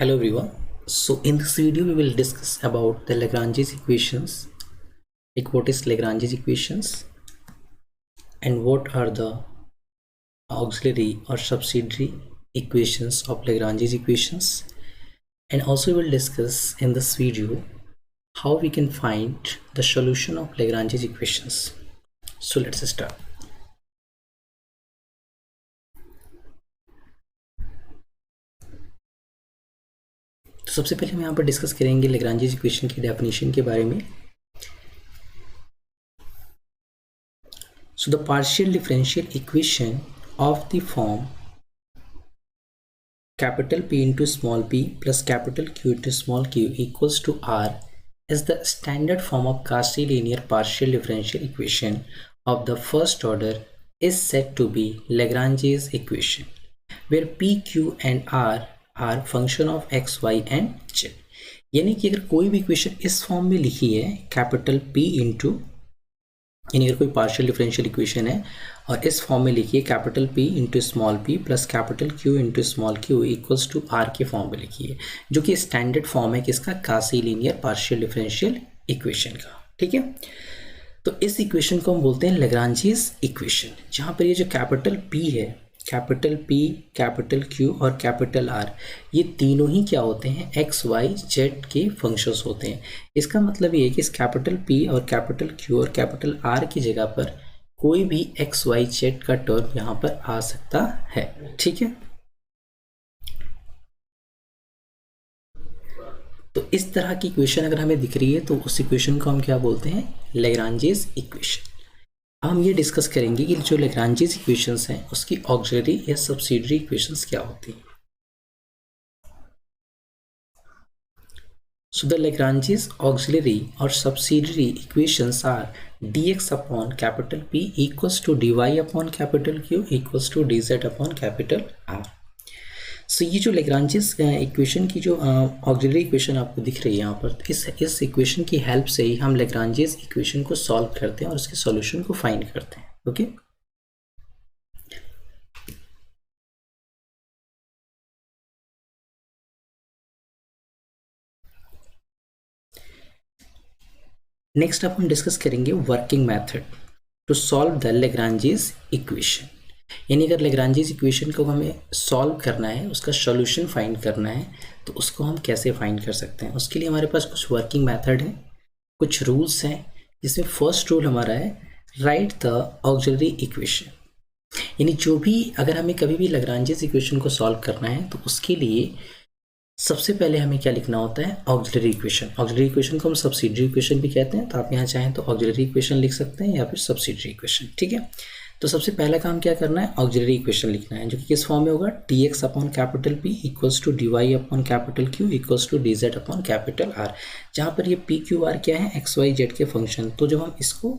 Hello everyone. So in this video we will discuss about the Lagrange's equations. Like what is Lagrange's equations and what are the auxiliary or subsidiary equations of Lagrange's equations, and also we will discuss in this video how we can find the solution of Lagrange's equations. So let's start. तो सबसे पहले हम यहाँ पर discuss करेंगे Lagrange's equation की definition के बारे में. So the partial differential equation of the form capital P into small p plus capital Q into small q equals to R is the standard form of Cauchy linear partial differential equation of the first order is said to be Lagrange's equation, where P, Q and R are function of x, y and z. यानी कि अगर कोई भी equation इस form में लिखी है capital P into, यानी अगर कोई पार्शियल डिफरेंशियल इक्वेशन है और इस फॉर्म में लिखिए capital P into small p plus capital Q into small q equals to R के फॉर्म में लिखिए, जो कि स्टैंडर्ड फॉर्म है किसका, कासी लीनियर पार्शियल डिफरेंशियल इक्वेशन का. ठीक है, तो इस इक्वेशन को हम बोलते हैं Lagrange's इक्वेशन, जहाँ पर ये जो कैपिटल P है, कैपिटल P, कैपिटल Q और कैपिटल R, ये तीनों ही क्या होते हैं, x, y, z के फंक्शंस होते हैं. इसका मतलब ये है कि इस कैपिटल P और कैपिटल Q और कैपिटल R की जगह पर कोई भी x, y, z का टर्म यहाँ पर आ सकता है. ठीक है, तो इस तरह की इक्वेशन अगर हमें दिख रही है तो उस इक्वेशन को हम क्या बोलते हैं, Lagrange's इक्वेशन. हम ये डिस्कस करेंगे कि जो Lagrange's इक्वेशंस हैं उसकी ऑक्सिलरी या सब्सिडियरी इक्वेशंस क्या होती हैं. So the Lagrange's auxiliary or subsidiary equations are dx upon capital P equals to dy upon capital Q equals to dz upon capital R. So ये जो Lagrange's इक्वेशन की जो ऑक्सिलरी इक्वेशन आपको दिख रही है यहाँ पर, इस इक्वेशन की हेल्प से ही हम Lagrange's इक्वेशन को सॉल्व करते हैं और उसके सॉल्यूशन को फाइंड करते हैं. ओके, नेक्स्ट अब हम डिस्कस करेंगे working method to solve the Lagrange's equation. यानी अगर Lagrange's इक्वेशन को हमें सॉल्व करना है, उसका सॉल्यूशन फाइंड करना है, तो उसको हम कैसे फाइंड कर सकते हैं. उसके लिए हमारे पास कुछ वर्किंग मेथड है, कुछ रूल्स हैं, जिसमें फर्स्ट रूल हमारा है राइट द ऑक्सिलरी इक्वेशन. यानी जो भी अगर हमें कभी भी Lagrange's इक्वेशन को सॉल्व करना है तो उसके लिए सबसे पहले हमें क्या लिखना होता है, ऑक्सिलरी इक्वेशन. ऑक्सिलरी इक्वेशन को हम सब्सिडियरी इक्वेशन भी कहते हैं, तो आप यहाँ चाहें तो ऑक्सिलरी इक्वेशन लिख सकते हैं या फिर सब्सिडियरी इक्वेशन. ठीक है, तो सबसे पहला काम क्या करना है, ऑक्सिलरी इक्वेशन लिखना है, जो कि किस फॉर्म में होगा, dx upon capital P equals to dy upon capital Q equals to dz upon capital R, जहाँ पर ये P Q R क्या है, x y z के फंक्शन. तो जब हम इसको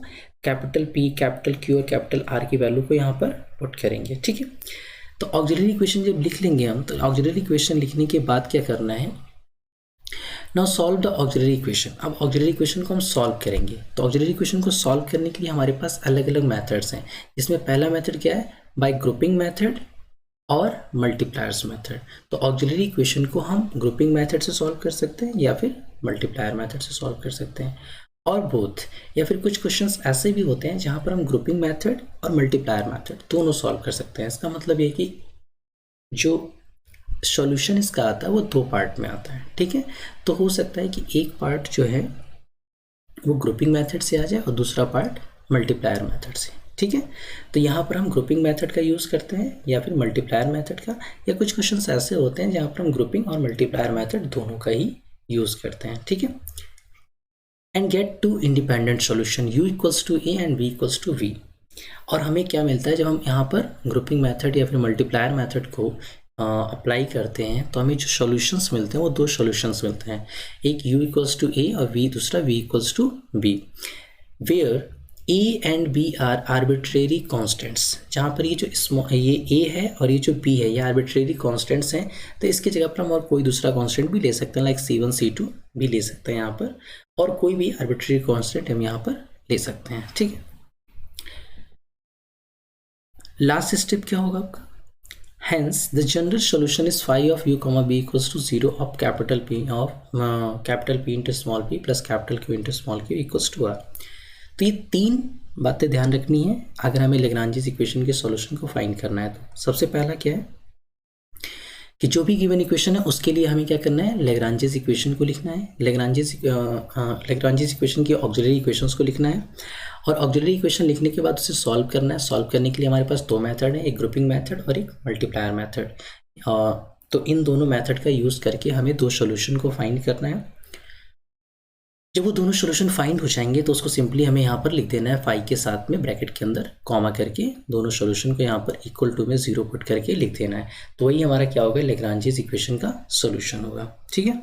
कैपिटल P, कैपिटल Q और कैपिटल R की वैल्यू को यहाँ पर पुट करेंगे. ठीक है, तो ऑक्सिलरी इक्वेशन जब लिख लेंगे हम, तो ऑक्सिलरी इक्वेशन लिखने के बाद क्या करना है, now solve the auxiliary equation. अब ऑक्सिलरी इक्वेशन को हम सॉल्व करेंगे. तो ऑक्सिलरी इक्वेशन को सॉल्व करने के लिए हमारे पास अलग अलग मेथड्स हैं, जिसमें पहला मेथड क्या है, बाय ग्रुपिंग मेथड और मल्टीप्लायर्स मेथड. तो ऑक्सिलरी इक्वेशन को हम ग्रुपिंग मेथड से सॉल्व कर सकते हैं या फिर मल्टीप्लायर मेथड से सॉल्व कर सकते हैं, और बोथ. या फिर कुछ क्वेश्चंस ऐसे भी होते हैं जहाँ पर हम ग्रुपिंग मेथड और मल्टीप्लायर मेथड दोनों सॉल्व कर सकते हैं. इसका मतलब ये कि जो सॉल्यूशन इसका आता है वो दो पार्ट में आता है. ठीक है, तो हो सकता है कि एक पार्ट जो है वो ग्रुपिंग मेथड से आ जाए और दूसरा पार्ट मल्टीप्लायर मेथड से. ठीक है, तो यहाँ पर हम ग्रुपिंग मेथड का यूज़ करते हैं या फिर मल्टीप्लायर मेथड का, या कुछ क्वेश्चंस ऐसे होते हैं जहाँ पर हम ग्रुपिंग और मल्टीप्लायर मेथड दोनों का ही यूज़ करते हैं. ठीक है, and get to independent solution u equals to a and v equals to v. और हमें क्या मिलता है जब हम यहाँ पर ग्रुपिंग मेथड या फिर मल्टीप्लायर मेथड को अप्लाई करते हैं, तो हमें जो सॉल्यूशंस मिलते हैं वो दो सॉल्यूशंस मिलते हैं, एक u इक्वल्स टू a और दूसरा v equals to b, where a and b are arbitrary constants. जहाँ पर ये जो ये a है और ये जो b है ये आर्बिट्रेरी कॉन्स्टेंट्स हैं, तो इसकी जगह पर हम और कोई दूसरा कॉन्स्टेंट भी ले सकते हैं, लाइक c1 c2 भी ले सकते हैं यहाँ पर, और कोई भी आर्बिट्रेरी कॉन्स्टेंट हम यहाँ पर ले सकते हैं. ठीक है, लास्ट स्टेप क्या होगा आपका, Hence, the general solution is phi of u comma b equals to 0 of capital P into small p plus capital Q into small q equals to r. तो ये तीन बातें ध्यान रखनी है अगर हमें लेग्रांजीज इक्वेशन के सॉल्यूशन को फाइंड करना है। तो सबसे पहला क्या है कि जो भी गिवन इक्वेशन है उसके लिए हमें क्या करना है, लेग्रांजीज इक्वेशन को लिखना है, लेग्रांजीज इक्वेशन की ऑक्सिलरी इक्वेशंस को लिखना है और ऑक्सिलरी इक्वेशन लिखने के बाद उसे सॉल्व करना है। सॉल्व करने के लिए हमारे पास दो मेथड है, एक ग्रुपिंग मेथड और एक मल्टीप्लायर मेथड। तो इन दोनों मेथड का यूज़ करके हमें दो सोल्यूशन को फाइंड करना है। जब वो दोनों सोल्यूशन फाइंड हो जाएंगे तो उसको सिंपली हमें यहाँ पर लिख देना है फाई के साथ में ब्रैकेट के अंदर कॉमा करके, दोनों सोल्यूशन को यहाँ पर इक्वल टू में 0 पुट करके लिख देना है। तो वही हमारा क्या होगा, लेग्रांजीज इक्वेशन का सोल्यूशन होगा। ठीक है,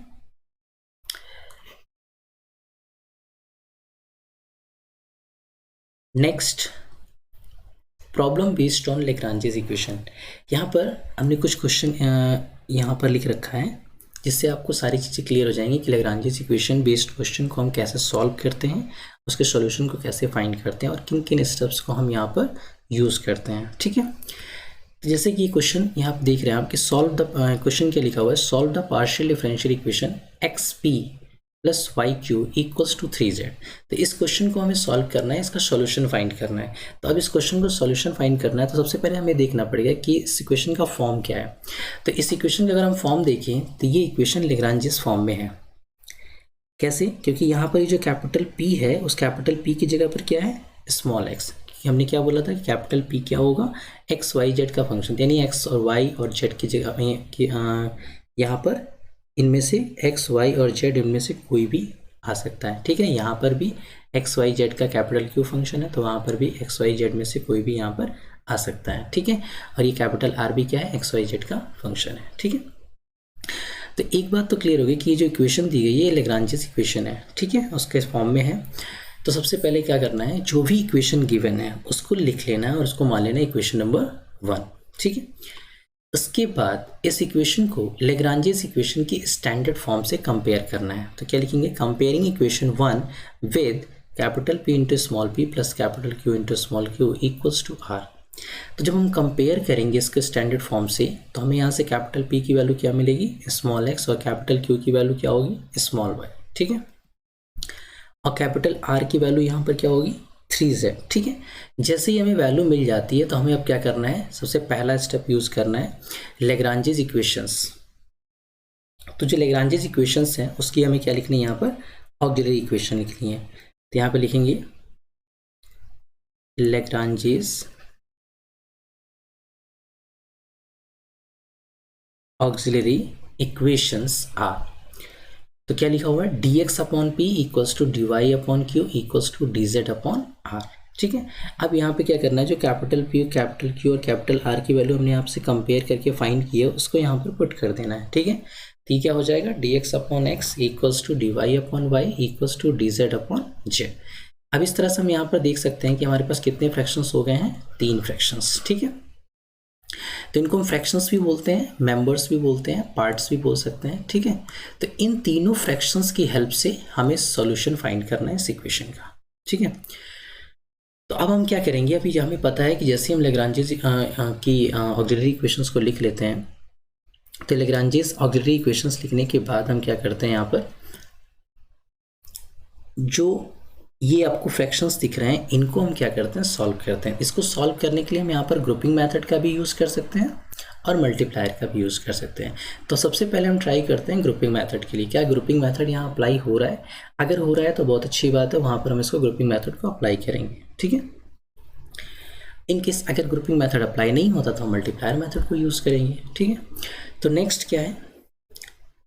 next problem based on Lagrange's equation. यहाँ पर हमने कुछ क्वेश्चन यहाँ पर लिख रखा है जिससे आपको सारी चीज़ें क्लियर हो जाएंगी कि लेग्रांजीज इक्वेशन बेस्ड क्वेश्चन को हम कैसे सॉल्व करते हैं, उसके सॉल्यूशन को कैसे फाइंड करते हैं और किन किन स्टेप्स को हम यहाँ पर यूज़ करते हैं। ठीक है, तो जैसे कि क्वेश्चन यहाँ आप देख रहे हैं आपके सॉल्व द क्वेश्चन क्या लिखा हुआ है, solve the partial differential equation x p plus y q equals to 3z। तो इस क्वेश्चन को हमें सॉल्व करना है, इसका सॉल्यूशन फाइंड करना है। तो अब इस क्वेश्चन को सॉल्यूशन फाइंड करना है तो सबसे पहले हमें देखना पड़ेगा कि इस इक्वेशन का फॉर्म क्या है। तो इस इक्वेशन का अगर हम फॉर्म देखें तो ये इक्वेशन लेग्रांजीज फॉर्म में है। कैसे? क्योंकि यहाँ पर ये जो कैपिटल P है उस कैपिटल P की जगह पर क्या है, स्मॉल x। हमने क्या बोला था कि कैपिटल P क्या होगा, एक्स वाई जेड का फंक्शन, यानी एक्स और वाई और जेड की जगह यहाँ पर इनमें से एक्स वाई और जेड इनमें से कोई भी आ सकता है। ठीक है, यहाँ पर भी एक्स वाई जेड का कैपिटल क्यू फंक्शन है तो वहाँ पर भी एक्स वाई जेड में से कोई भी यहाँ पर आ सकता है। ठीक है, और ये कैपिटल आर भी क्या है, एक्स वाई जेड का फंक्शन है। ठीक है, तो एक बात तो क्लियर होगी कि ये जो इक्वेशन दी गई है ये लेग्रांजीज इक्वेशन है। ठीक है, उसके फॉर्म में है। तो सबसे पहले क्या करना है, जो भी इक्वेशन गिवन है उसको लिख लेना है और उसको मान लेना है इक्वेशन नंबर 1। ठीक है, उसके बाद इस इक्वेशन को लेग्रांजीज इक्वेशन की स्टैंडर्ड फॉर्म से कंपेयर करना है। तो क्या लिखेंगे, comparing equation 1 with capital P into small p plus capital Q into small q equals to r। तो जब हम कंपेयर करेंगे इसके स्टैंडर्ड फॉर्म से तो हमें यहाँ से कैपिटल P की वैल्यू क्या मिलेगी, स्मॉल x, और कैपिटल Q की वैल्यू क्या होगी, स्मॉल y। ठीक है, और कैपिटल R की वैल्यू यहाँ पर क्या होगी, 3z। ठीक है, जैसे ही हमें वैल्यू मिल जाती है तो हमें अब क्या करना है, सबसे पहला स्टेप यूज करना है लेग्रांजीज इक्वेशंस। तो जो लेग्रांजीज इक्वेशंस हैं उसकी हमें क्या लिखनी है, यहाँ पर ऑक्सिलरी इक्वेशन लिखनी है। तो यहाँ पे लिखेंगे लेग्रांजीज ऑक्सिलरी इक्वेशंस आर। तो क्या लिखा हुआ है, dx upon p equals to dy upon q equals to dz upon r. ठीक है, अब यहाँ पे क्या करना है, जो कैपिटल P, कैपिटल Q और कैपिटल R की वैल्यू हमने आपसे कंपेयर करके फाइंड की है उसको यहाँ पर पुट कर देना है। ठीक है, तो क्या हो जाएगा, dx upon x equals to dy upon y equals to dz upon z। अब इस तरह से हम यहाँ पर देख सकते हैं कि हमारे पास कितने फ्रैक्शंस हो गए हैं, 3 फ्रैक्शंस। ठीक है, तो इनको हम फ्रैक्शंस भी बोलते हैं, मेंबर्स भी बोलते हैं, पार्ट्स भी बोल सकते हैं। ठीक है, तो इन तीनों फ्रैक्शंस की हेल्प से हमें सॉल्यूशन फाइंड करना है इस इक्वेशन का। ठीक है, तो अब हम क्या करेंगे, अभी हमें पता है कि जैसे हम लेग्रांजीज की ऑक्सिलरी इक्वेशंस को लिख लेते हैं तो लेग्रांजीज ऑक्सिलरी इक्वेशंस लिखने के बाद हम क्या करते हैं, यहाँ पर जो ये आपको फ्रैक्शंस दिख रहे हैं इनको हम क्या करते हैं, सॉल्व करते हैं। इसको सॉल्व करने के लिए हम यहाँ पर ग्रुपिंग मेथड का भी यूज़ कर सकते हैं और मल्टीप्लायर का भी यूज़ कर सकते हैं। तो सबसे पहले हम ट्राई करते हैं ग्रुपिंग मेथड के लिए। क्या ग्रुपिंग मेथड यहाँ अप्लाई हो रहा है, अगर हो रहा है तो बहुत अच्छी बात है, वहाँ पर हम इसको ग्रुपिंग मेथड को अप्लाई करेंगे। ठीक है, इन केस अगर ग्रुपिंग मेथड अप्लाई नहीं होता तो हम मल्टीप्लायर मेथड को यूज़ करेंगे। ठीक है, तो नेक्स्ट क्या है,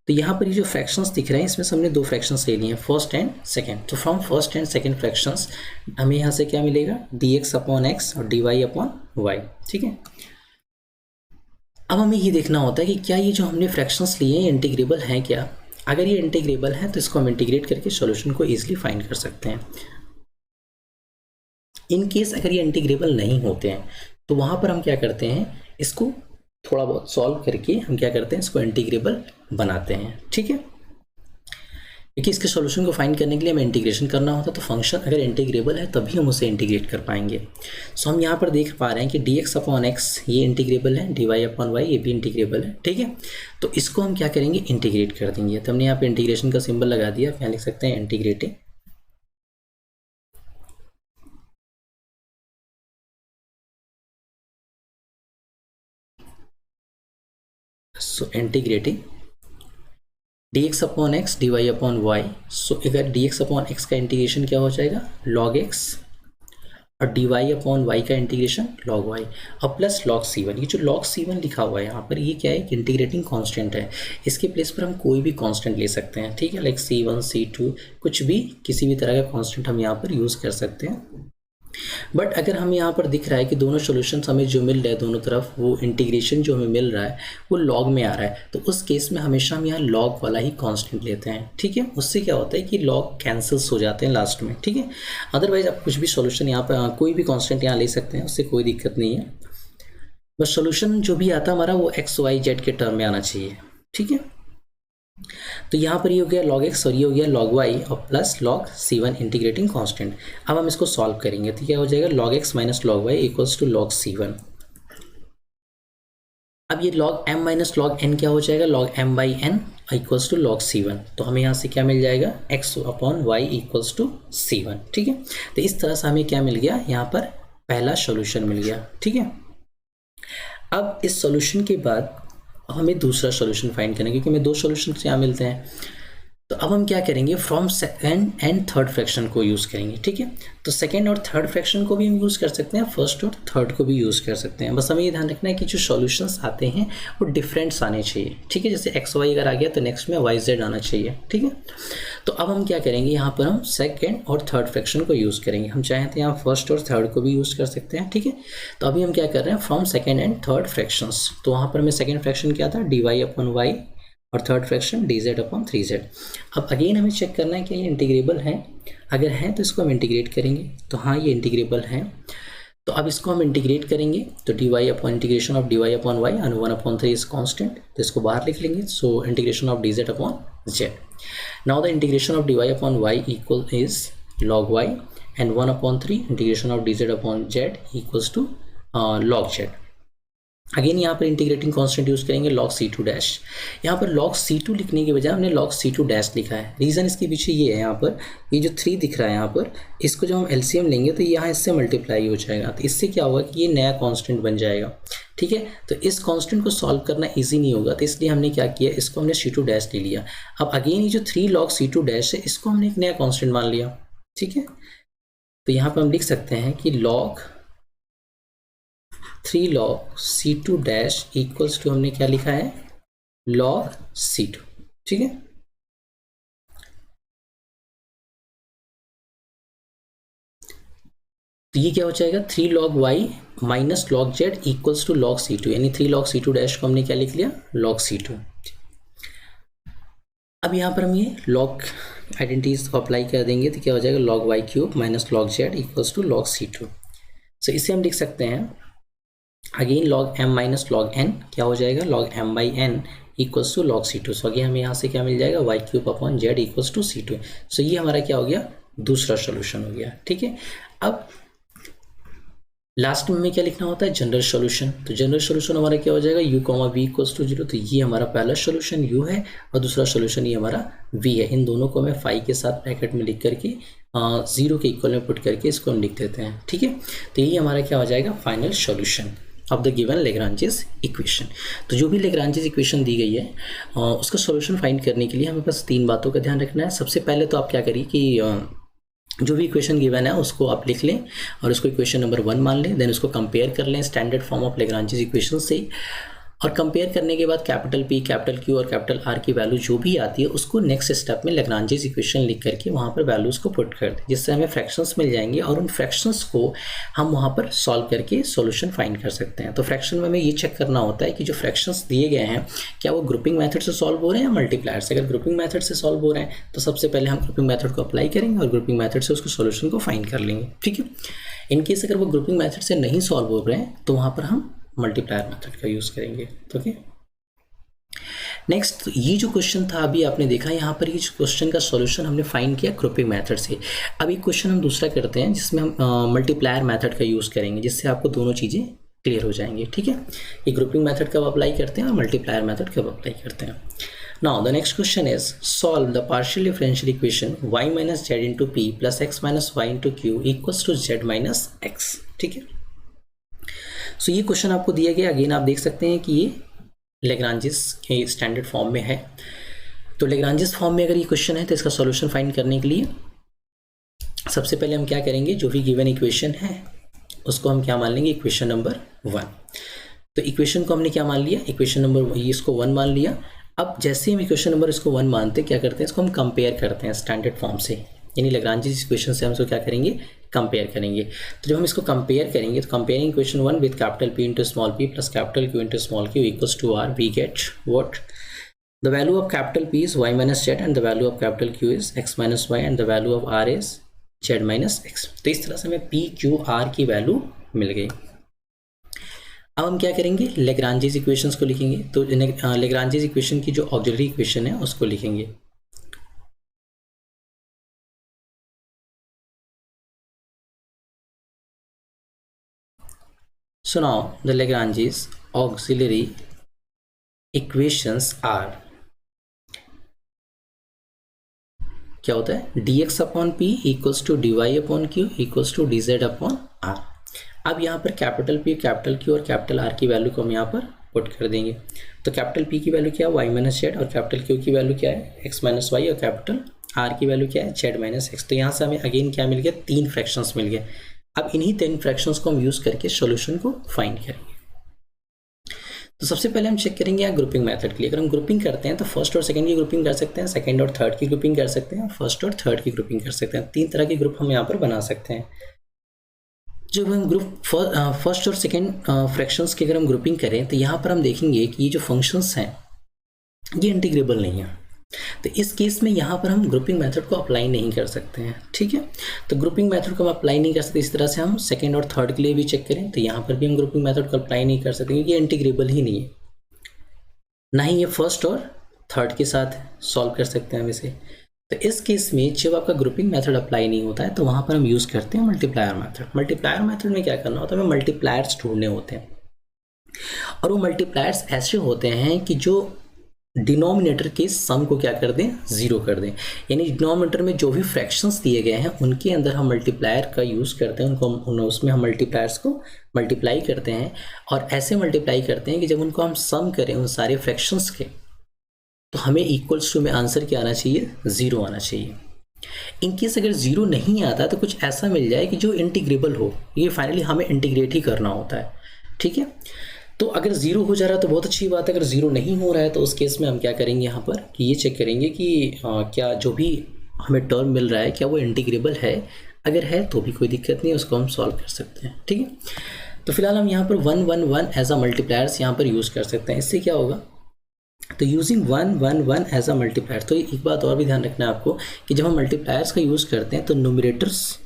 तो यहाँ पर ये जो फ्रैक्शंस दिख रहे हैं इसमें से हमने 2 फ्रैक्शंस ले लिए हैं, फर्स्ट एंड सेकंड। तो from first and second fractions हमें यहाँ से क्या मिलेगा, dx अपॉन एक्स और dy अपॉन वाई। ठीक है, अब हमें ये देखना होता है कि क्या ये जो हमने फ्रैक्शंस लिए हैं इंटीग्रेबल हैं क्या। अगर ये इंटीग्रेबल है तो इसको हम इंटीग्रेट करके सॉल्यूशन को ईजिली फाइंड कर सकते हैं। इन केस अगर ये इंटीग्रेबल नहीं होते हैं तो वहाँ पर हम क्या करते हैं, इसको थोड़ा बहुत सॉल्व करके हम क्या करते हैं, इसको इंटीग्रेबल बनाते हैं। ठीक है, क्योंकि इसके सॉल्यूशन को फाइंड करने के लिए हमें इंटीग्रेशन करना होता है, तो फंक्शन अगर इंटीग्रेबल है तभी हम उसे इंटीग्रेट कर पाएंगे। सो हम यहाँ पर देख पा रहे हैं कि dx अपॉन एक्स ये इंटीग्रेबल है, dy अपॉन वाई ये भी इंटीग्रेबल है, ठीक है। तो इसको हम क्या करेंगे, इंटीग्रेट कर देंगे। तो हमने यहाँ पे इंटीग्रेशन का सिंबल लगा दिया, यहाँ लिख सकते हैं integrating. So integrating dx upon X dy upon Y. So अगर dx अपॉन एक्स का इंटीग्रेशन क्या हो जाएगा, log x, और dy अपॉन वाई का इंटीग्रेशन log y, और प्लस log c1। ये जो log c1 लिखा हुआ है यहाँ पर, ये क्या है कि इंटीग्रेटिंग कांस्टेंट है। इसके प्लेस पर हम कोई भी कांस्टेंट ले सकते हैं, ठीक है, लाइक c1 c2 कुछ भी, किसी भी तरह का कांस्टेंट हम यहाँ पर यूज़ कर सकते हैं। बट अगर हम यहाँ पर दिख रहा है कि दोनों सॉल्यूशंस हमें जो मिल रहे हैं दोनों तरफ, वो इंटीग्रेशन जो हमें मिल रहा है वो लॉग में आ रहा है, तो उस केस में हमेशा हम यहाँ लॉग वाला ही कांस्टेंट लेते हैं, ठीक है। उससे क्या होता है कि लॉग कैंसल्स हो जाते हैं लास्ट में, ठीक है। अदरवाइज आप कुछ भी सॉल्यूशन यहाँ पर कोई भी कांस्टेंट यहाँ ले सकते हैं, उससे कोई दिक्कत नहीं है। बस सॉल्यूशन जो भी आता है हमारा वो एक्स वाई जेड के टर्म में आना चाहिए, ठीक है। तो यहाँ पर ये हो गया log x और ये हो गया log y और plus log c1 integrating constant. अब हम इसको सॉल्व करेंगे तो क्या हो जाएगा, log x minus log y equals to log c1। अब ये log m minus log n क्या हो जाएगा, log m by n equals to log c1। तो हमें यहाँ से क्या मिल जाएगा, x upon y equals to c1, ठीक है। तो इस तरह से हमें क्या मिल गया, यहाँ पर पहला सोल्यूशन मिल गया, ठीक है। अब इस सोल्यूशन के बाद हमें दूसरा सॉल्यूशन फाइंड करना है, क्योंकि हमें दो सॉल्यूशंस यहाँ मिलते हैं। तो अब हम क्या करेंगे, from second and third fraction को यूज़ करेंगे, ठीक है। तो सेकंड और थर्ड फ्रैक्शन को भी हम यूज़ कर सकते हैं, फर्स्ट और थर्ड को भी यूज़ कर सकते हैं। बस हमें ये ध्यान रखना है कि जो सॉल्यूशंस आते हैं वो डिफरेंट्स आने चाहिए, ठीक है। जैसे एक्स वाई अगर आ गया तो नेक्स्ट में वाई जेड आना चाहिए, ठीक है। तो अब हम क्या करेंगे, यहाँ पर हम सेकेंड और थर्ड फ्रैक्शन को यूज़ करेंगे। हम चाहें तो यहाँ फर्स्ट और थर्ड को भी यूज़ कर सकते हैं, ठीक है। तो अभी हम क्या कर रहे हैं, from second and third fractions. तो वहाँ पर हमें सेकेंड फ्रैक्शन क्या था, डी वाई अपॉन वाई, और third fraction D z upon 3z। अब अगेन हमें चेक करना है कि ये इंटीग्रेबल है। अगर है तो इसको हम इंटीग्रेट करेंगे, तो हाँ ये इंटीग्रेबल है। तो अब इसको हम इंटीग्रेट करेंगे, तो d y upon integration of d y upon y and 1/3 is constant, तो इसको बाहर लिख लेंगे। So integration of d z upon z. Now the integration of d y upon y equal is log y and 1/3 integration of d z upon z equals to log z. Again यहाँ पर integrating constant use करेंगे log c2 dash. यहाँ पर log c2 लिखने के बजाय हमने log c2 dash लिखा है। रीज़न इसके पीछे ये है, यहाँ पर ये जो 3 दिख रहा है यहाँ पर, इसको जब हम LCM लेंगे तो यहाँ इससे मल्टीप्लाई हो जाएगा। तो इससे क्या होगा कि ये नया कांस्टेंट बन जाएगा, ठीक है। तो इस कांस्टेंट को सॉल्व करना ईजी नहीं होगा, तो इसलिए हमने क्या किया, इसको हमने c2 डैश ले लिया। अब अगेन ये जो 3 log c2 डैश है इसको हमने एक नया कॉन्स्टेंट मान लिया, ठीक है। तो यहाँ पर हम लिख सकते हैं कि log 3 log c2 dash equals to, हमने क्या लिखा है, log c2, ठीक है। तो ये क्या हो जाएगा, 3 log y minus log z equals to log c2, यानी 3 log c2 डैश को हमने क्या लिख लिया, log c2। अब यहाँ पर हम ये log आइडेंटिटीज को अप्लाई कर देंगे तो क्या हो जाएगा, log y cube minus log z equals to log c2। So इसे हम लिख सकते हैं again log m minus log n क्या हो जाएगा, log m by n equals to log c2। So again हमें यहाँ से क्या मिल जाएगा, y cube upon z equals to c2। So ये हमारा क्या हो गया, दूसरा सोल्यूशन हो गया, ठीक है। अब लास्ट में हमें क्या लिखना होता है, जनरल सोल्यूशन। तो जनरल सोल्यूशन हमारा क्या हो जाएगा, u comma v equals to 0। तो ये हमारा पहला सोल्यूशन u है और दूसरा सोल्यूशन ये हमारा v है। इन दोनों को हमें फाई के साथ ब्रैकेट में लिख करके 0 के इक्वल में पुट करके इसको हम लिख देते हैं, ठीक है। तो ये हमारा क्या हो जाएगा, final solution of the given Lagrange's equation. तो जो भी लेग्रांजेस इक्वेशन दी गई है उसका सॉल्यूशन फाइंड करने के लिए हमें बस 3 बातों का ध्यान रखना है। सबसे पहले तो आप क्या करिए कि जो भी इक्वेशन गिवन है उसको आप लिख लें और उसको इक्वेशन नंबर 1 मान लें, देन उसको कंपेयर कर लें standard form of Lagrange's equation से। और कंपेयर करने के बाद कैपिटल P, कैपिटल Q और कैपिटल R की वैल्यू जो भी आती है उसको नेक्स्ट स्टेप में लेग्रांजेस इक्वेशन लिख करके वहाँ पर वैल्यूज़ को पुट कर दें, जिससे हमें फ्रैक्शंस मिल जाएंगे और उन फ्रैक्शंस को हम वहाँ पर सॉल्व करके सॉल्यूशन फाइंड कर सकते हैं। तो फ्रैक्शन में हमें ये चेक करना होता है कि जो फ्रैक्शंस दिए गए हैं क्या वो ग्रुपिंग मेथड से सॉल्व हो रहे हैं या मल्टीप्लायर से। अगर ग्रुपिंग मेथड से सॉल्व हो रहे हैं तो सबसे पहले हम ग्रुपिंग मेथड को अप्लाई करेंगे और ग्रुपिंग मेथड से उसको सॉल्यूशन को फाइंड कर लेंगे, ठीक है। इनकेस अगर वो ग्रुपिंग मेथड से नहीं सॉल्व हो रहे हैं तो वहाँ पर हम मल्टीप्लायर मेथड का यूज़ करेंगे, ओके। नेक्स्ट ये जो क्वेश्चन था अभी आपने देखा, यहाँ पर ये क्वेश्चन का सॉल्यूशन हमने फाइंड किया ग्रुपिंग मेथड से। अब एक क्वेश्चन हम दूसरा करते हैं जिसमें हम मल्टीप्लायर मेथड का यूज़ करेंगे, जिससे आपको दोनों चीज़ें क्लियर हो जाएंगी। ठीक है, ये ग्रुपिंग मेथड कब अप्लाई करते हैं और मल्टीप्लायर मेथड कब अप्लाई करते हैं। Now the next question is solve the partial differential equation y minus z into p plus x minus y into q equals to z minus x. ठीक है, सो ये क्वेश्चन आपको दिया गया, अगेन आप देख सकते हैं कि ये लेग्रांजिस के स्टैंडर्ड फॉर्म में है। तो लेग्रांजिस फॉर्म में अगर ये क्वेश्चन है तो इसका सॉल्यूशन फाइंड करने के लिए सबसे पहले हम क्या करेंगे, जो भी गिवन इक्वेशन है उसको हम क्या मान लेंगे, इक्वेशन नंबर 1। तो इक्वेशन को हमने क्या मान लिया, इक्वेशन नंबर इसको 1 मान लिया। अब जैसे हम इक्वेशन नंबर इसको 1 मानते क्या करते हैं, इसको हम कंपेयर करते हैं स्टैंडर्ड फॉर्म से, यानी लेग्रांजिस इक्वेशन से हम इसको क्या करेंगे, कंपेयर करेंगे। तो जब हम इसको कंपेयर करेंगे तो comparing equation 1 with capital P into small p plus capital Q into small q equals to r, we get what, the value of capital P is y minus z and the value of capital Q is x minus y and the value of r is z minus x। तो इस तरह से हमें P Q R की value मिल गई। अब हम क्या करेंगे, लेग्रांजिस इक्वेशंस को लिखेंगे। तो लेग्रांजिस इक्वेशन की जो ऑक्सिलरी इक्वेशन है उसको लिखेंगे। So now the Lagrange's auxiliary equations are, क्या होता है, dx upon p equals to dy upon q equals to dz upon r। अब यहाँ पर कैपिटल P, कैपिटल Q और कैपिटल R की वैल्यू को हम यहाँ पर पुट कर देंगे। तो कैपिटल P की वैल्यू क्या है, y माइनस जेड, और कैपिटल Q की वैल्यू क्या है, x माइनस वाई, और कैपिटल R की वैल्यू क्या है, z माइनस एक्स। तो यहाँ से हमें अगेन क्या मिल गया, 3 फ्रैक्शंस मिल गए। अब इन्हीं 3 फ्रैक्शंस को हम यूज़ करके सॉल्यूशन को फाइंड करेंगे। तो सबसे पहले हम चेक करेंगे यहाँ ग्रुपिंग मेथड के लिए। अगर हम ग्रुपिंग करते हैं तो फर्स्ट और सेकंड की ग्रुपिंग कर सकते हैं, सेकंड और थर्ड की ग्रुपिंग कर सकते हैं, फर्स्ट और थर्ड की ग्रुपिंग कर सकते हैं। 3 तरह की ग्रुप हम यहाँ पर बना सकते हैं। जब हम ग्रुप फर्स्ट और सेकंड फ्रैक्शंस की अगर हम ग्रुपिंग करें तो यहाँ पर हम देखेंगे कि ये जो फंक्शंस हैं ये इंटीग्रेबल नहीं है। तो इस केस में यहाँ पर हम ग्रुपिंग मेथड को अप्लाई नहीं कर सकते हैं। ठीक है, तो ग्रुपिंग मेथड को हम अप्लाई नहीं कर सकते। इस तरह से हम सेकंड और थर्ड के लिए भी चेक करें तो यहाँ पर भी हम ग्रुपिंग मेथड को अप्लाई नहीं कर सकते, क्योंकि ये इंटीग्रेबल ही नहीं है, ना ही ये फर्स्ट और थर्ड के साथ सॉल्व कर सकते हैं हम इसे। तो इस केस में जब आपका ग्रुपिंग मेथड अप्लाई नहीं होता है तो वहाँ पर हम यूज़ करते हैं मल्टीप्लायर मेथड। मल्टीप्लायर मेथड में क्या करना होता है, हमें मल्टीप्लायर्स ढूंढने होते हैं, और वो मल्टीप्लायर्स ऐसे होते हैं कि जो डिनोमिनेटर के सम को क्या कर दें, 0 कर दें। यानी डिनोमिनेटर में जो भी फ्रैक्शंस दिए गए हैं उनके अंदर हम मल्टीप्लायर का यूज़ करते हैं, उसमें हम मल्टीप्लायर्स को मल्टीप्लाई करते हैं, और ऐसे मल्टीप्लाई करते हैं कि जब उनको हम सम करें उन सारे फ्रैक्शंस के, तो हमें इक्वल्स टू में आंसर क्या आना चाहिए, 0 आना चाहिए। इनकेस अगर 0 नहीं आता तो कुछ ऐसा मिल जाए कि जो इंटीग्रेबल हो, ये फाइनली हमें इंटीग्रेट ही करना होता है। ठीक है, तो अगर 0 हो जा रहा है तो बहुत अच्छी बात है। अगर 0 नहीं हो रहा है तो उस केस में हम क्या करेंगे, यहाँ पर कि ये चेक करेंगे कि क्या जो भी हमें टर्म मिल रहा है क्या वो इंटीग्रेबल है। अगर है तो भी कोई दिक्कत नहीं है, उसको हम सॉल्व कर सकते हैं। ठीक है, तो फिलहाल हम यहाँ पर 1 1 1 एज अ मल्टीप्लायर्स यहाँ पर यूज़ कर सकते हैं। इससे क्या होगा, तो यूजिंग 1 1 1 एज अ मल्टीप्लायर। तो एक बात और भी ध्यान रखना है आपको कि जब हम मल्टीप्लायर्स का यूज़ करते हैं तो न्यूमरेटर्स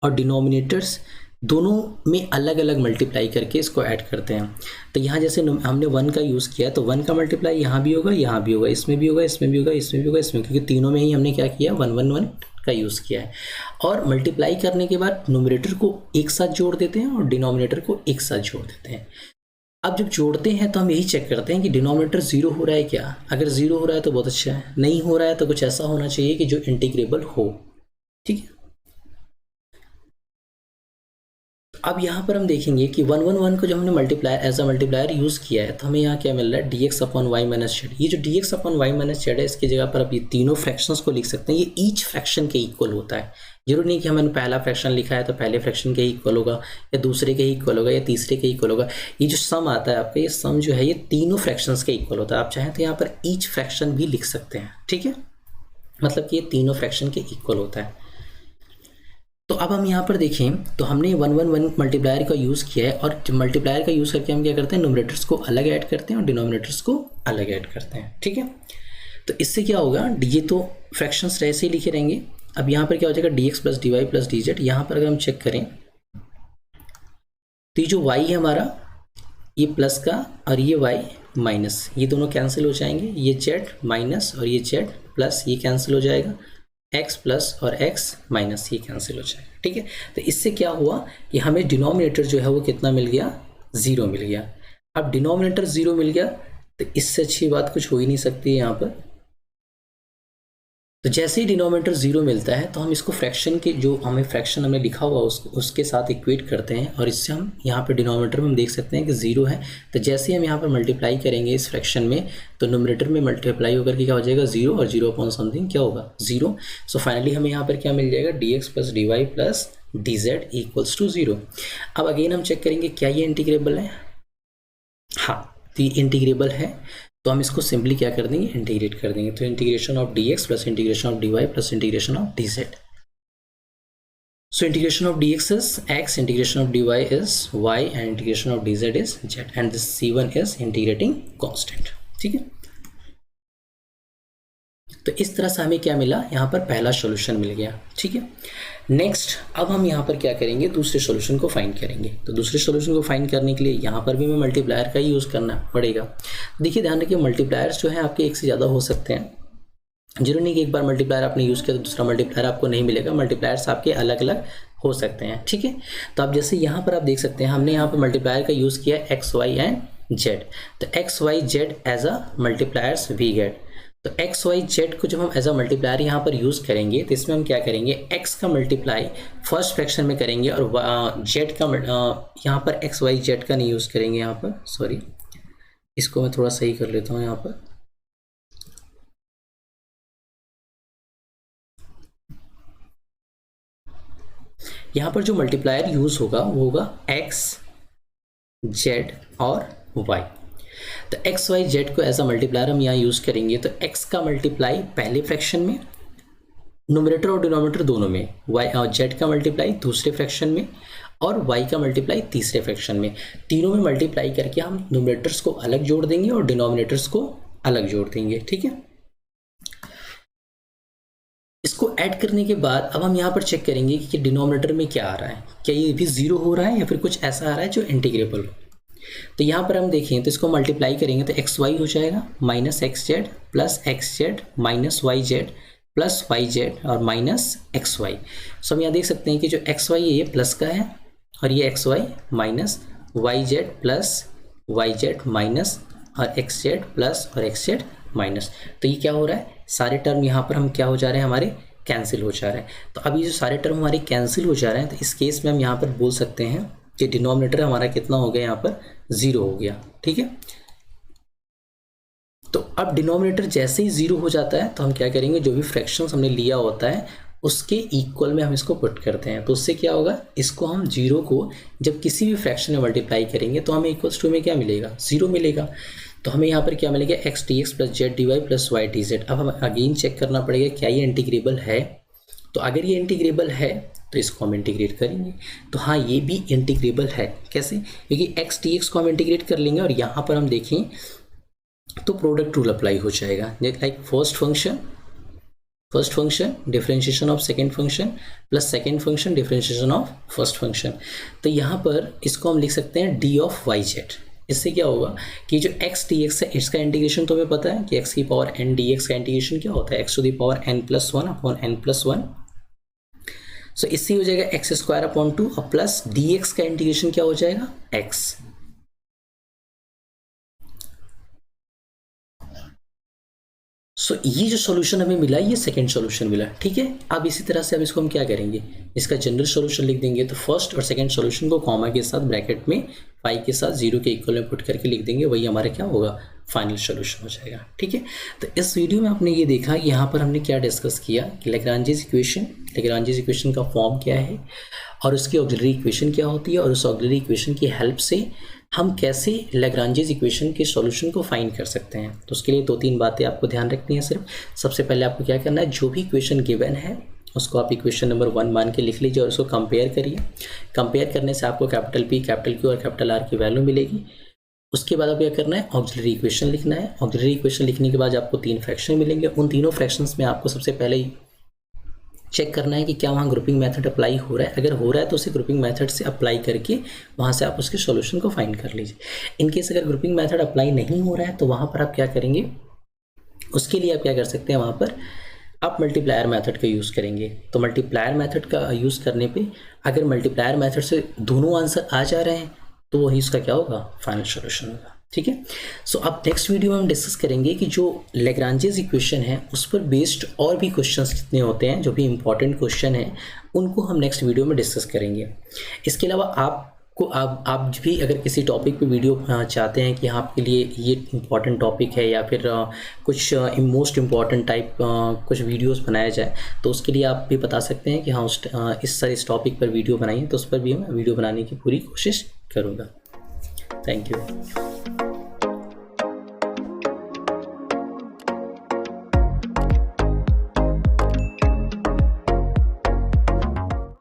और डिनोमिनेटर्स दोनों में अलग अलग मल्टीप्लाई करके इसको ऐड करते हैं। तो यहाँ जैसे हमने 1 का यूज़ किया तो 1 का मल्टीप्लाई यहाँ भी होगा, यहाँ भी होगा, इसमें भी होगा, इसमें भी होगा, इसमें भी होगा, इसमें, क्योंकि तीनों में ही हमने क्या किया, 1 1 1 का यूज़ किया है। और मल्टीप्लाई करने के बाद न्यूमरेटर को एक साथ जोड़ देते हैं और डिनोमिनेटर को एक साथ जोड़ देते हैं। अब जब जोड़ते हैं तो हम यही चेक करते हैं कि डिनोमिनेटर 0 हो रहा है क्या। अगर 0 हो रहा है तो बहुत अच्छा है, नहीं हो रहा है तो कुछ ऐसा होना चाहिए कि जो इंटीग्रेबल हो। ठीक है, अब यहाँ पर हम देखेंगे कि 1 1 1 को जब हमने multiplier as a multiplier use किया है तो हमें यहाँ क्या मिल रहा है, dx upon y minus z. ये जो dx upon y minus z है इसकी जगह पर आप ये तीनों फ्रैक्शंस को लिख सकते हैं। ये ईच फ्रैक्शन के इक्वल होता है। जरूरी नहीं कि हमने पहला फ्रैक्शन लिखा है तो पहले फ्रैक्शन के इक्वल होगा, या दूसरे के इक्वल होगा, या तीसरे के इक्वल होगा। ये जो सम आता है आपका, ये सम जो है ये तीनों फ्रैक्शंस के इक्वल होता है। आप चाहें तो यहाँ पर ईच फ्रैक्शन भी लिख सकते हैं। ठीक है, मतलब कि ये तीनों फ्रैक्शन के इक्वल होता है। तो अब हम यहाँ पर देखें तो हमने 1 1 1 मल्टीप्लायर का यूज़ किया है, और मल्टीप्लायर का यूज़ करके हम क्या करते हैं, न्यूमरेटर्स को अलग ऐड करते हैं और डिनोमिनेटर्स को अलग ऐड करते हैं। ठीक है, तो इससे क्या होगा, ये तो फ्रैक्शंस ऐसे ही लिखे रहेंगे। अब यहाँ पर क्या हो जाएगा, dx plus dy plus dz। यहाँ पर अगर हम चेक करें तो ये जो y है हमारा, ये प्लस का और ये y माइनस, ये दोनों कैंसिल हो जाएंगे, ये z माइनस और ये z प्लस ये कैंसिल हो जाएगा, x प्लस और x माइनस ये कैंसिल हो जाएगा। ठीक है, तो इससे क्या हुआ कि हमें डिनोमिनेटर जो है वो कितना मिल गया, 0 मिल गया। अब डिनोमिनेटर 0 मिल गया तो इससे अच्छी बात कुछ हो ही नहीं सकती है यहाँ पर। तो जैसे ही डिनोमिनेटर 0 मिलता है तो हम इसको फ्रैक्शन के, जो हमें फ्रैक्शन हमने लिखा हुआ उसके साथ इक्वेट करते हैं, और इससे हम यहाँ पे डिनोमिनेटर में हम देख सकते हैं कि 0 है। तो जैसे ही हम यहाँ पर मल्टीप्लाई करेंगे इस फ्रैक्शन में, तो न्यूमरेटर में मल्टीप्लाई होकर के क्या हो जाएगा, 0, और 0 अपॉन समथिंग क्या होगा, 0। सो फाइनली हमें यहाँ पर क्या मिल जाएगा, dx plus dy plus dz equals to 0। अब अगेन हम चेक करेंगे क्या ये इंटीग्रेबल है। हाँ, तो ये इंटीग्रेबल है, तो हम इसको सिंपली क्या कर देंगे, इंटीग्रेट कर देंगे। तो integration of dx plus integration of dy plus integration of dz। So integration of dx is x, integration of dy is y, and integration of dz is z, and this c1 is integrating constant. ठीक है, तो इस तरह से हमें क्या मिला, यहाँ पर पहला सॉल्यूशन मिल गया। ठीक है, नेक्स्ट अब हम यहाँ पर क्या करेंगे, दूसरे सॉल्यूशन को फाइंड करेंगे। तो दूसरे सॉल्यूशन को फाइंड करने के लिए यहाँ पर भी हमें मल्टीप्लायर का ही यूज़ करना पड़ेगा। देखिए ध्यान रखिए, मल्टीप्लायर्स जो हैं आपके एक से ज़्यादा हो सकते हैं, जरूरी नहीं कि एक बार मल्टीप्लायर आपने यूज़ किया तो दूसरा मल्टीप्लायर आपको नहीं मिलेगा। मल्टीप्लायर्स आपके अलग अलग हो सकते हैं। ठीक है, तो अब जैसे यहाँ पर आप देख सकते हैं, हमने यहाँ पर मल्टीप्लायर का यूज़ किया एक्स वाई एंड जेड। तो x y z as a multipliers we get. तो एक्स वाई जेड को जब हम एज अ मल्टीप्लायर यहाँ पर यूज़ करेंगे तो इसमें हम क्या करेंगे, एक्स का मल्टीप्लाई फर्स्ट फ्रैक्शन में करेंगे, और जेड का यहाँ पर एक्स वाई जेड का नहीं यूज़ करेंगे। यहाँ पर सॉरी, इसको मैं थोड़ा सही कर लेता हूँ। यहाँ पर जो मल्टीप्लायर यूज़ होगा वो होगा एक्स जेड और वाई। तो एक्स वाई जेड को एज अ मल्टीप्लायर हम यहाँ यूज़ करेंगे। तो एक्स का मल्टीप्लाई पहले फ्रैक्शन में, न्यूमरेटर और डिनोमिनेटर दोनों में, वाई और जेड का मल्टीप्लाई दूसरे फ्रैक्शन में, और वाई का मल्टीप्लाई तीसरे फ्रैक्शन में। तीनों में मल्टीप्लाई करके हम न्यूमरेटर्स को अलग जोड़ देंगे और डिनोमिनेटर्स को अलग जोड़ देंगे। ठीक है, इसको ऐड करने के बाद अब हम यहाँ पर चेक करेंगे कि डिनोमिनेटर में क्या आ रहा है, क्या ये भी 0 हो रहा है या फिर कुछ ऐसा आ रहा है जो इंटीग्रेबल हो। तो यहाँ पर हम देखें तो इसको मल्टीप्लाई करेंगे तो एक्स वाई हो जाएगा minus x z plus x z minus y z plus y z और माइनस एक्स वाई। सो हम यहाँ देख सकते हैं कि जो एक्स वाई है ये प्लस का है, और ये x y minus y z plus y z minus और एक्स जेड प्लस और एक्स जेड माइनस। तो ये क्या हो रहा है, सारे टर्म यहाँ पर हम क्या हो जा रहे हैं, हमारे कैंसिल हो जा रहे हैं। तो अभी जो सारे टर्म हमारे कैंसिल हो जा रहे हैं, तो इस केस में हम यहाँ पर बोल सकते हैं कि डिनोमिनेटर हमारा कितना हो गया, यहाँ पर 0 हो गया। ठीक है, तो अब डिनोमिनेटर जैसे ही 0 हो जाता है तो हम क्या करेंगे, जो भी फ्रैक्शंस हमने लिया होता है उसके इक्वल में हम इसको पुट करते हैं। तो उससे क्या होगा, इसको हम 0 को जब किसी भी फ्रैक्शन में मल्टीप्लाई करेंगे तो हमें इक्वल्स टू में क्या मिलेगा, 0 मिलेगा। तो हमें यहाँ पर क्या मिलेगा, x d x plus z d y plus y d z. अब हमें अगेन चेक करना पड़ेगा क्या ये इंटीग्रेबल है। तो अगर ये इंटीग्रेबल है तो इसको हम इंटीग्रेट करेंगे। तो हाँ, ये भी इंटीग्रेबल है। कैसे, क्योंकि एक्स डी एक्स को हम इंटीग्रेट कर लेंगे और यहाँ पर हम देखें तो प्रोडक्ट रूल अप्लाई हो जाएगा। Like first function differentiation of second function plus second function differentiation of first function. तो यहाँ पर इसको हम लिख सकते हैं डी ऑफ वाई जेड। इससे क्या होगा कि जो एक्स डी एक्स है इसका इंटीग्रेशन तो हमें पता है कि एक्स की पावर एन डी एक्स का इंटीग्रेशन क्या होता है, x to the power n plus 1 upon n plus 1। सो इससे हो जाएगा एक्स स्क्वायर अपॉन 2 और प्लस डी एक्स का इंटीग्रेशन क्या हो जाएगा, एक्स। सो ये जो सॉल्यूशन हमें मिला ये सेकंड सॉल्यूशन मिला। ठीक है, अब इसी तरह से अब इसको हम क्या करेंगे, इसका जनरल सॉल्यूशन लिख देंगे। तो फर्स्ट और सेकंड सॉल्यूशन को कॉमा के साथ ब्रैकेट में पाई के साथ 0 के इक्वल में पुट करके लिख देंगे, वही हमारा क्या होगा, फाइनल सॉल्यूशन हो जाएगा। ठीक है, तो इस वीडियो में आपने ये देखा कि यहाँ पर हमने क्या डिस्कस किया कि लैग्रांजेस इक्वेशन का फॉर्म क्या है और उसकी ऑक्सिलरी इक्वेशन क्या होती है, और उस ऑक्सिलरी इक्वेशन की हेल्प से हम कैसे लैग्रांजेस इक्वेशन के सॉल्यूशन को फाइंड कर सकते हैं। तो उसके लिए 2-3 बातें आपको ध्यान रखनी है सिर्फ। सबसे पहले आपको क्या करना है, जो भी इक्वेशन गिवन है उसको आप इक्वेशन नंबर 1 मान के लिख लीजिए और उसको कंपेयर करिए। कंपेयर करने से आपको कैपिटल P, कैपिटल Q और कैपिटल R की वैल्यू मिलेगी। उसके बाद आपको क्या करना है, ऑक्सिलरी इक्वेशन लिखना है। ऑक्सिलरी इक्वेशन लिखने के बाद आपको 3 फ्रैक्शन मिलेंगे। उन तीनों फ्रैक्शंस में आपको सबसे पहले चेक करना है कि क्या वहाँ ग्रुपिंग मेथड अप्लाई हो रहा है। अगर हो रहा है तो उसे ग्रुपिंग मेथड से अप्लाई करके वहाँ से आप उसके सॉल्यूशन को फाइंड कर लीजिए। इनकेस अगर ग्रुपिंग मेथड अप्लाई नहीं हो रहा है तो वहाँ पर आप क्या करेंगे, उसके लिए आप क्या कर सकते हैं, वहाँ पर आप मल्टीप्लायर मेथड का यूज़ करेंगे। तो मल्टीप्लायर मेथड का यूज़ करने पे अगर मल्टीप्लायर मेथड से दोनों आंसर आ जा रहे हैं तो वही इसका क्या होगा, फाइनल सॉल्यूशन होगा। ठीक है। सो अब नेक्स्ट वीडियो में हम डिस्कस करेंगे कि जो लैग्रांजेस इक्वेशन है उस पर बेस्ड और भी क्वेश्चंस कितने होते हैं, जो भी इंपॉर्टेंट क्वेश्चन है उनको हम नेक्स्ट वीडियो में डिस्कस करेंगे। इसके अलावा आप भी अगर किसी टॉपिक पे वीडियो चाहते हैं कि आपके लिए ये इम्पॉर्टेंट टॉपिक है या फिर कुछ मोस्ट इम्पॉर्टेंट टाइप कुछ वीडियोस बनाया जाए, तो उसके लिए आप भी बता सकते हैं कि हाँ इस टॉपिक पर वीडियो बनाइए, तो उस पर भी मैं वीडियो बनाने की पूरी कोशिश करूँगा। Thank you.